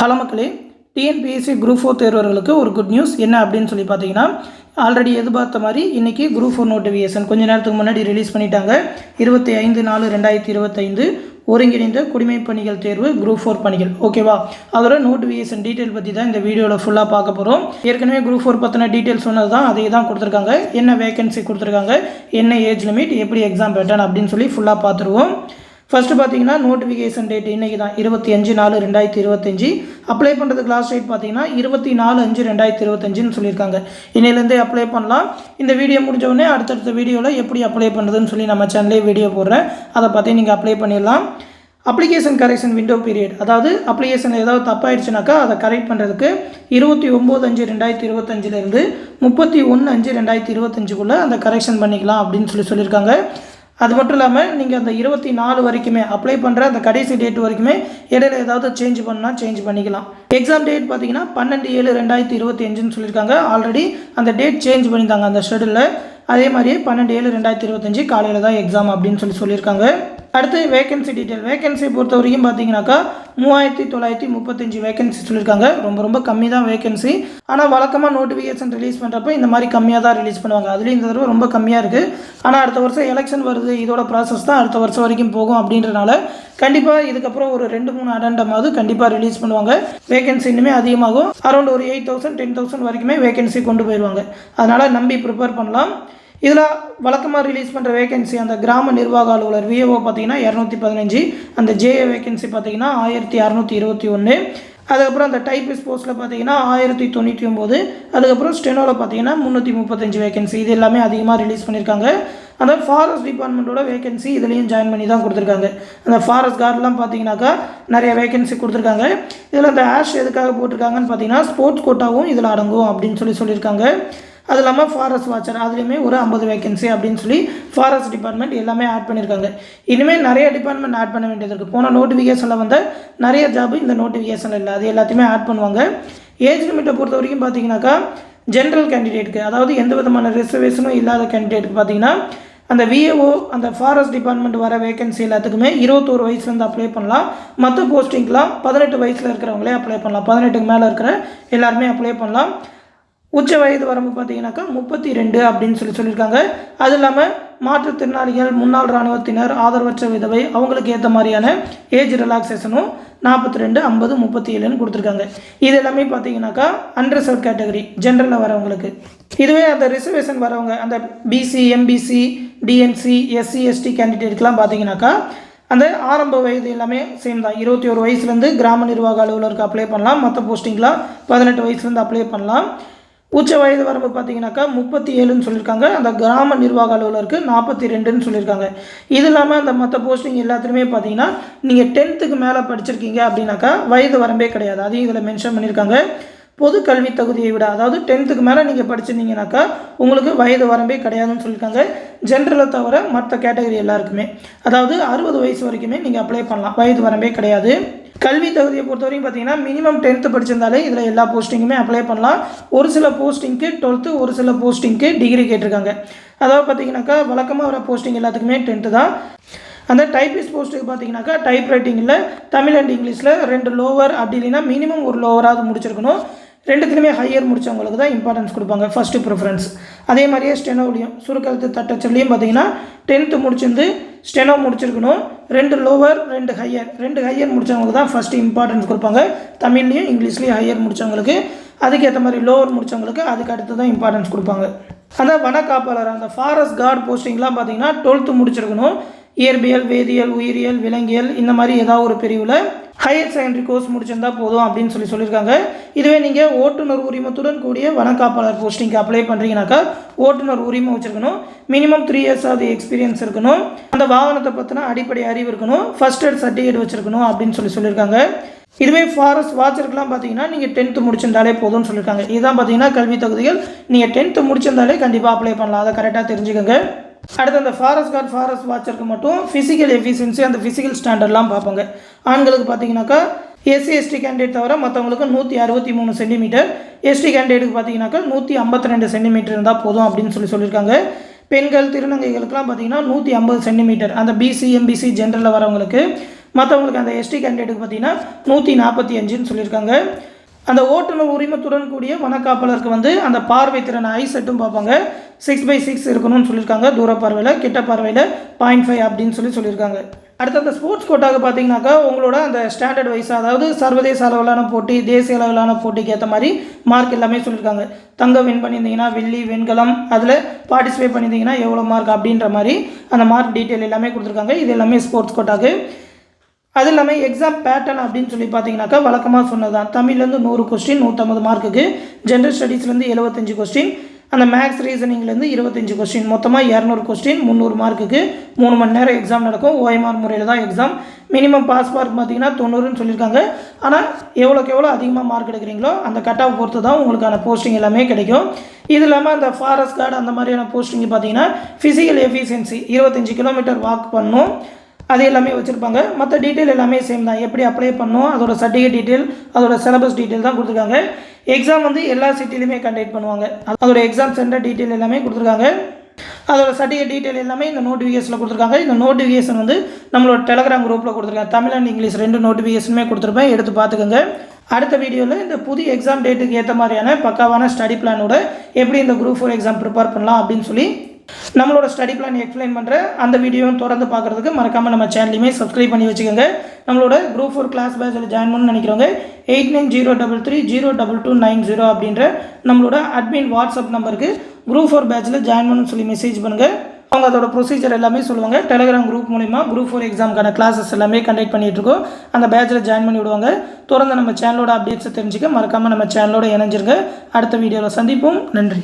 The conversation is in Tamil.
ஹலோ மக்களே, டிஎன்பிஎஸ்சி குரூப் 4 தேர்வர்களுக்கு ஒரு குட் நியூஸ் என்ன அப்படின்னு சொல்லி பார்த்தீங்கன்னா, ஆல்ரெடி எதிர்பார்த்த மாதிரி இன்றைக்கி குரூப் 4 நோட்டிஃபிகேஷன் கொஞ்சம் நேரத்துக்கு முன்னாடி ரிலீஸ் பண்ணிட்டாங்க. 25/4/2025 ஒருங்கிணைந்த குடிமைப் பணிகள் தேர்வு குரூப் 4 பணிகள். ஓகேவா? அதோட நோட்டிஃபிகேஷன் டீட்டெயில் பற்றி தான் இந்த வீடியோவில் ஃபுல்லாக பார்க்க போகிறோம். ஏற்கனவே குரூப் 4 பற்றின டீட்டெயில் சொன்னது தான், அதே தான் கொடுத்துருக்காங்க. என்ன வேகன்சி கொடுத்துருக்காங்க, என்ன ஏஜ் லிமிட், எப்படி எக்ஸாம் பேட்டர்ன் அப்படின்னு சொல்லி ஃபுல்லாக பார்த்துருவோம். ஃபஸ்ட்டு பார்த்தீங்கன்னா நோட்டிஃபிகேஷன் டேட் இன்றைக்கி தான் 25/4/2025. அப்ளை பண்ணுறதுக்கு லாஸ்ட் டேட் பார்த்தீங்கன்னா 24/5/2025 சொல்லியிருக்காங்க. இன்னிலேருந்தே அப்ளை பண்ணலாம். இந்த வீடியோ முடிஞ்சவொடனே அடுத்தடுத்த வீடியோவில் எப்படி அப்ளை பண்ணுறதுன்னு சொல்லி நம்ம சேனலே வீடியோ போடுறேன். அதை பார்த்து நீங்கள் அப்ளை பண்ணிடலாம். அப்ளிகேஷன் கரெக்ஷன் விண்டோ பீரியட், அதாவது அப்ளிகேஷன் ஏதாவது தப்பாயிடுச்சுனாக்கா அதை கரெக்ட் பண்ணுறதுக்கு 29/5/2025 31/5/2025 அந்த கரெக்ஷன் பண்ணிக்கலாம் அப்படின்னு சொல்லியிருக்காங்க. அது மட்டும் இல்லாமல் நீங்கள் அந்த 24 வரைக்குமே அப்ளை பண்ணுற அந்த கடைசி டேட் வரைக்குமே இடையில ஏதாவது சேஞ்ச் பண்ணால் சேஞ்ச் பண்ணிக்கலாம். எக்ஸாம் டேட் பார்த்தீங்கன்னா 12/7/2025 சொல்லியிருக்காங்க. ஆல்ரெடி அந்த டேட் சேஞ்ச் பண்ணியிருந்தாங்க அந்த ஷெடியூலில். அதே மாதிரியே 12/7/2025 காலையில் தான் எக்ஸாம் அப்படின்னு சொல்லியிருக்காங்க. அடுத்து வேகன்சி டீட்டெயில். வேகன்சி பொறுத்த வரைக்கும் பார்த்தீங்கன்னாக்கா 3935 வேகன்சி சொல்லியிருக்காங்க. ரொம்ப கம்மி தான் வேகன்சி. ஆனால் வழக்கமாக நோட்டிஃபிகேஷன் ரிலீஸ் பண்ணுறப்ப இந்த மாதிரி கம்மியாக தான் ரிலீஸ் பண்ணுவாங்க. அதுலேயும் இந்த தடவை ரொம்ப கம்மியாக இருக்குது. ஆனால் அடுத்த வருஷம் எலெக்ஷன் வருது, இதோட ப்ராசஸ் தான் அடுத்த வருஷம் வரைக்கும் போகும். அப்படின்றனால கண்டிப்பாக இதுக்கப்புறம் ஒரு 2-3 அடண்டமாவது கண்டிப்பாக ரிலீஸ் பண்ணுவாங்க. வேகன்சி இன்னுமே அதிகமாகும். அரௌண்ட் ஒரு 8000 10,000 வரைக்குமே வேகன்சி கொண்டு போயிடுவாங்க. அதனால் நம்பி ப்ரிப்பேர் பண்ணலாம். இதில் வழக்கமாக ரிலீஸ் பண்ணுற வேகன்சி அந்த கிராம நிர்வாக அலுவலர் விஏஓ பார்த்தீங்கன்னா 215, அந்த ஜேஏ வேகன்சி பார்த்தீங்கன்னா 1621, அதுக்கப்புறம் அந்த டைப்பிஸ்ட் போஸ்ட்டில் பார்த்தீங்கன்னா 1099, அதுக்கப்புறம் ஸ்டெனோவில் பார்த்தீங்கன்னா 335 வேகன்சி. இது எல்லாமே அதிகமாக ரிலீஸ் பண்ணியிருக்காங்க. அந்த ஃபாரஸ்ட் டிபார்ட்மெண்ட்டோட வேகன்சி இதுலேயும் ஜாயின் பண்ணி தான் கொடுத்துருக்காங்க. அந்த ஃபாரஸ்ட் கார்டெலாம் பார்த்தீங்கன்னாக்கா நிறைய வேகன்சி கொடுத்துருக்காங்க. இதில் அந்த ஆஷ் எதுக்காக போட்டிருக்காங்கன்னு பார்த்தீங்கன்னா ஸ்போர்ட்ஸ் கோட்டாவும் இதில் அடங்கும் அப்படின்னு சொல்லியிருக்காங்க. அது இல்லாமல் ஃபாரஸ்ட் வாட்சர் அதுலேயுமே ஒரு 50 வேகன்சி அப்படின்னு சொல்லி ஃபாரஸ்ட் டிபார்ட்மெண்ட் எல்லாமே ஆட் பண்ணியிருக்காங்க. இனிமேல் நிறைய டிபார்ட்மெண்ட் ஆட் பண்ண வேண்டியது இருக்குது. போன நோட்டிஃபிகேஷனில் வந்து நிறைய ஜாப் இந்த நோட்டிஃபிகேஷனில் இல்லை, அது எல்லாத்தையுமே ஆட் பண்ணுவாங்க. ஏஜ் லிமிட்டை பொறுத்த வரைக்கும் பார்த்தீங்கன்னாக்கா ஜென்ரல் கேண்டிடேட்டுக்கு, அதாவது எந்த விதமான ரிசர்வேஷனும் இல்லாத கேண்டிடேட்டுக்கு பார்த்தீங்கன்னா அந்த விஏஓ அந்த ஃபாரஸ்ட் டிபார்ட்மெண்ட் வர வேகன்சி எல்லாத்துக்குமே 21 வயசுலேருந்து அப்ளை பண்ணலாம். மற்ற போஸ்டிங்லாம் 18 வயசில் இருக்கிறவங்களே அப்ளை பண்ணலாம். 18க்கு மேலே இருக்கிற எல்லாருமே அப்ளை பண்ணலாம். உச்ச வயது வரம்பு பார்த்தீங்கன்னாக்கா 32 அப்படின்னு சொல்லியிருக்காங்க. அது இல்லாமல் மாற்றுத்திறனாளிகள், முன்னாள் இராணுவத்தினர், ஆதரவற்ற விதவை அவங்களுக்கு ஏற்ற மாதிரியான ஏஜ் ரிலாக்ஸேஷனும் 42, 50, 37ன்னு கொடுத்துருக்காங்க. இது எல்லாமே பார்த்தீங்கன்னாக்கா அன்ரிசர்வ் கேட்டகரி ஜென்ரலில் வரவங்களுக்கு. இதுவே அந்த ரிசர்வேஷன் வரவங்க அந்த BC, MBC, DNC, SC, ST கேண்டிடேட்டுக்கெலாம் பார்த்தீங்கன்னாக்கா அந்த ஆரம்ப வயது எல்லாமே சேம் தான். 21 வயசுலேருந்து கிராம நிர்வாக அலுவலருக்கு அப்ளை பண்ணலாம். மற்ற போஸ்டிங்லாம் 18 வயசுலேருந்து அப்ளை பண்ணலாம். உச்ச வயது வரம்பு பார்த்தீங்கன்னாக்கா 37ன்னு சொல்லியிருக்காங்க. அந்த கிராம நிர்வாக அலுவலருக்கு 42ன்னு சொல்லியிருக்காங்க. இது இல்லாமல் அந்த மற்ற போஸ்டிங் எல்லாத்துலேயுமே பார்த்தீங்கன்னா நீங்கள் 10th மேலே படிச்சிருக்கீங்க அப்படின்னாக்கா வயது வரம்பே கிடையாது. அதையும் இதில் மென்ஷன் பண்ணியிருக்காங்க. பொது கல்வி தகுதியை விட, அதாவது 10th மேலே நீங்கள் படிச்சிருந்தீங்கன்னாக்கா உங்களுக்கு வயது வரம்பே கிடையாதுன்னு சொல்லியிருக்காங்க. ஜென்ரலை தவிர மற்ற கேட்டகரி எல்லாருக்குமே, அதாவது 60 வயசு வரைக்குமே நீங்கள் அப்ளை பண்ணலாம். வயது வரம்பே கிடையாது. கல்வி தகுதியை பொறுத்த வரைக்கும் பார்த்தீங்கன்னா மினிமம் 10th படிச்சிருந்தாலே இதில் எல்லா போஸ்டிங்குமே அப்ளை பண்ணலாம். ஒரு சில போஸ்டிங்க்கு 12th, ஒரு சில போஸ்டிங்க்கு டிகிரி கேட்டிருக்காங்க. அதாவது பார்த்தீங்கன்னாக்கா வழக்கமாக வர போஸ்டிங் எல்லாத்துக்குமே 10th தான். அந்த டைப்பிஸ்ட் போஸ்ட்டுக்கு பார்த்தீங்கன்னாக்கா டைப் ரைட்டிங்கில் தமிழ் அண்ட் இங்கிலீஷில் 2 லோவர், அப்படி இல்லைன்னா மினிமம் ஒரு லோவராவது முடிச்சிருக்கணும். 2த்துலையுமே ஹையர் முடித்தவங்களுக்கு தான் இம்பார்ட்டன்ஸ் கொடுப்பாங்க, ஃபஸ்ட்டு ப்ரிஃபரன்ஸ். அதே மாதிரியே ஸ்டெனோலையும் சுருக்கெழுத்து தட்டச்சொல்லையும் பார்த்தீங்கன்னா 10th முடிச்சிருந்து ஸ்டெனோ முடிச்சிருக்கணும். 2 லோவர், 2 ஹையர் முடித்தவங்களுக்கு தான் ஃபஸ்ட்டு இம்பார்ட்டன்ஸ் கொடுப்பாங்க. தமிழ்லையும் இங்கிலீஷ்லேயும் ஹையர் முடித்தவங்களுக்கு, அதுக்கேற்ற மாதிரி லோவர் முடித்தவங்களுக்கு அதுக்கு அடுத்து தான் இம்பார்ட்டன்ஸ் கொடுப்பாங்க. அந்த வனக்காப்பாளர் அந்த ஃபாரஸ்ட் கார்டு போஸ்டிங்லாம் பார்த்தீங்கன்னா 12th முடிச்சிருக்கணும். இயற்பியல், வேதியியல், உயிரியல், விலங்கியல் இந்த மாதிரி ஏதாவது ஒரு பிரிவில் ஹையர் செகண்டரி கோர்ஸ் முடிச்சிருந்தா போதும் அப்படின்னு சொல்லியிருக்காங்க. இதுவே நீங்கள் ஓட்டுநர் உரிமத்துடன் கூடிய வனக்காப்பாளர் போஸ்டிங்க்கு அப்ளை பண்ணுறீங்கனாக்கா ஓட்டுநர் உரிமை வச்சுருக்கணும். மினிமம் 3 years ஆகுது எக்ஸ்பீரியன்ஸ் இருக்கணும். அந்த வாகனத்தை பற்றின அடிப்படை அறிவு இருக்கணும். ஃபஸ்ட் எய்ட் சர்டிஃபிகேட் வச்சுருக்கணும் அப்படின்னு சொல்லியிருக்காங்க. இதுவே ஃபாரஸ்ட் வாட்சருக்குலாம் பார்த்தீங்கன்னா நீங்கள் 10th முடிச்சிருந்தாலே போதும்னு சொல்லியிருக்காங்க. இதுதான் பார்த்தீங்கன்னா கல்வி தகுதிகள். நீங்கள் 10th முடிச்சிருந்தாலே கண்டிப்பாக அப்ளை பண்ணலாம். அதை கரெக்டாக தெரிஞ்சுக்கோங்க. அடுத்து அந்த ஃபாரஸ்ட் கார்டு, ஃபாரஸ்ட் வாட்சருக்கு மட்டும் ஃபிசிக்கல் எஃபிஷியன்சி, அந்த ஃபிசிக்கல் ஸ்டாண்டர்ட்லாம் பார்ப்பாங்க. ஆண்களுக்கு பார்த்தீங்கன்னாக்கா எஸ்சி எஸ்டி கேண்டிடேட் தவிர மற்றவங்களுக்கு 163 சென்டிமீட்டர், எஸ்டி கேண்டிடேட்டுக்கு பார்த்தீங்கன்னாக்கா 152 சென்டிமீட்டர் இருந்தால் போதும் அப்படின்னு சொல்லியிருக்காங்க. பெண்கள், திருநங்கைகளுக்கெல்லாம் பார்த்தீங்கன்னா 150 சென்டிமீட்டர், அந்த பிசி, எம்பிசி ஜென்ரலில் வரவங்களுக்கு மற்றவங்களுக்கு அந்த எஸ்டி கேண்டிடேட்டுக்கு பார்த்தீங்கன்னா 145ன்னு சொல்லியிருக்காங்க. அந்த ஓட்டுநர் உரிமத்துடன் கூடிய வனக்காப்பலருக்கு வந்து அந்த பார்வை திறன் ஐ செட்டும் பார்ப்பாங்க. 6/6 இருக்கணும்னு சொல்லியிருக்காங்க. தூர பார்வையில், கிட்ட பார்வையில் 0.5 அப்படின்னு சொல்லியிருக்காங்க. அடுத்து அந்த ஸ்போர்ட்ஸ் கோட்டாக பார்த்தீங்கன்னாக்கா உங்களோட அந்த ஸ்டாண்டர்ட் வைஸ், அதாவது சர்வதேச அளவிலான போட்டி, தேசிய அளவிலான போட்டிக்கு ஏற்ற மாதிரி மார்க் எல்லாமே சொல்லியிருக்காங்க. தங்கம் வின் பண்ணியிருந்தீங்கன்னா வெள்ளி, வெண்கலம் அதில் பார்ட்டிசிபேட் பண்ணியிருந்தீங்கன்னா எவ்வளோ மார்க் அப்படின்ற மாதிரி அந்த மார்க் டீட்டெயில் எல்லாமே கொடுத்துருக்காங்க. இது எல்லாமே ஸ்போர்ட்ஸ் கோட்டாக்கு. அது இல்லாமல் எக்ஸாம் பேட்டர்ன் அப்படின்னு சொல்லி பார்த்தீங்கன்னாக்கா வழக்கமாக சொன்னது தான். தமிழ்லேருந்து 100 கொஸ்டின் 150 மார்க்குக்கு, ஜென்ரல் ஸ்டடீஸ்லேருந்து 75 கொஸ்டின், அந்த மேக்ஸ் ரீசனிங்லேருந்து 25 கொஸ்டின், மொத்தமாக 200 கொஸ்டின் 300 மார்க்குக்கு 3 மணி நேரம் எக்ஸாம் நடக்கும். ஓஎம்ஆர் முறையில் தான் எக்ஸாம். மினிமம் பாஸ் மார்க் பார்த்தீங்கன்னா 90ன்னு சொல்லியிருக்காங்க. ஆனால் எவ்வளோ அதிகமாக மார்க் எடுக்கிறீங்களோ அந்த கட் ஆஃப் பொறுத்து தான் உங்களுக்கான போஸ்டிங் எல்லாமே கிடைக்கும். இது இல்லாமல் அந்த ஃபாரஸ்ட் கார்டு அந்த மாதிரியான போஸ்டிங் பார்த்தீங்கன்னா ஃபிசிக்கல் எஃபிஷியன்சி 25 கிலோமீட்டர் வாக் பண்ணணும், அது எல்லாமே வச்சுருப்பாங்க. மற்ற டீட்டெயில் எல்லாமே சேம் தான். எப்படி அப்ளை பண்ணணும், அதோட சர்டிஃபிகேட் டீட்டெயில், அதோட சிலபஸ் டீட்டெயில் தான் கொடுத்துருக்காங்க. எக்ஸாம் வந்து எல்லா சிட்டிலையுமே கண்டக்ட் பண்ணுவாங்க. அதோட எக்ஸாம் சென்டர் டீட்டெயில் எல்லாமே கொடுத்துருக்காங்க. அதோட சர்டிஃபிகேட் டீட்டெயில் எல்லாமே இந்த நோட்டிஃபிகேஷனில் கொடுத்துருக்காங்க. இந்த நோட்டிஃபிகேஷன் வந்து நம்மளோட டெலகிராம் குரூப்பில் கொடுத்துருக்காங்க. தமிழ் அண்ட் இங்கிலீஷ் 2 நோட்டிஃபிகேஷனுமே கொடுத்துருப்பேன், எடுத்து பார்த்துக்கோங்க. அடுத்த வீடியோவில் இந்த புது எக்ஸாம் டேட்டுக்கு ஏற்ற மாதிரியான பக்காவான ஸ்டடி பிளானோட எப்படி இந்த குரூப் 4 எக்ஸாம் ப்ரிப்பேர் பண்ணலாம் அப்படின்னு சொல்லி நம்மளோட ஸ்டடி பிளான் எக்ஸ்பிளைன் பண்ணுற அந்த வீடியோவும் தொடர்ந்து பார்க்குறதுக்கு மறக்காமல் நம்ம சேனலையுமே சப்ஸ்கிரைப் பண்ணி வச்சுக்கோங்க. நம்மளோட குரூப் 4 கிளாஸ் பேட்சில் ஜாயின் பண்ணணும்னு நினைக்கிறவங்க 8903302290 அப்படின்ற நம்மளோட அட்மின் வாட்ஸ்அப் நம்பருக்கு குரூப் 4 பேட்சில் ஜாயின் பண்ணணும்னு சொல்லி மெசேஜ் பண்ணுங்கள். அவங்க அதோட ப்ரொசீஜர் எல்லாமே சொல்லுவாங்க. டெலகிராம் குரூப் மூலிமா குரூப் 4 எக்ஸாமுக்கான கிளாஸஸ் எல்லாமே கண்டக்ட் பண்ணிகிட்ருக்கோம். அந்த பேட்சில் ஜாயின் பண்ணி விடுவாங்க. தொடர்ந்து நம்ம சேனலோட அப்டேட்ஸை தெரிஞ்சுக்க மறக்காமல் நம்ம சேனலோட இணைஞ்சிருங்க. அடுத்த வீடியோவில் சந்திப்போம். நன்றி.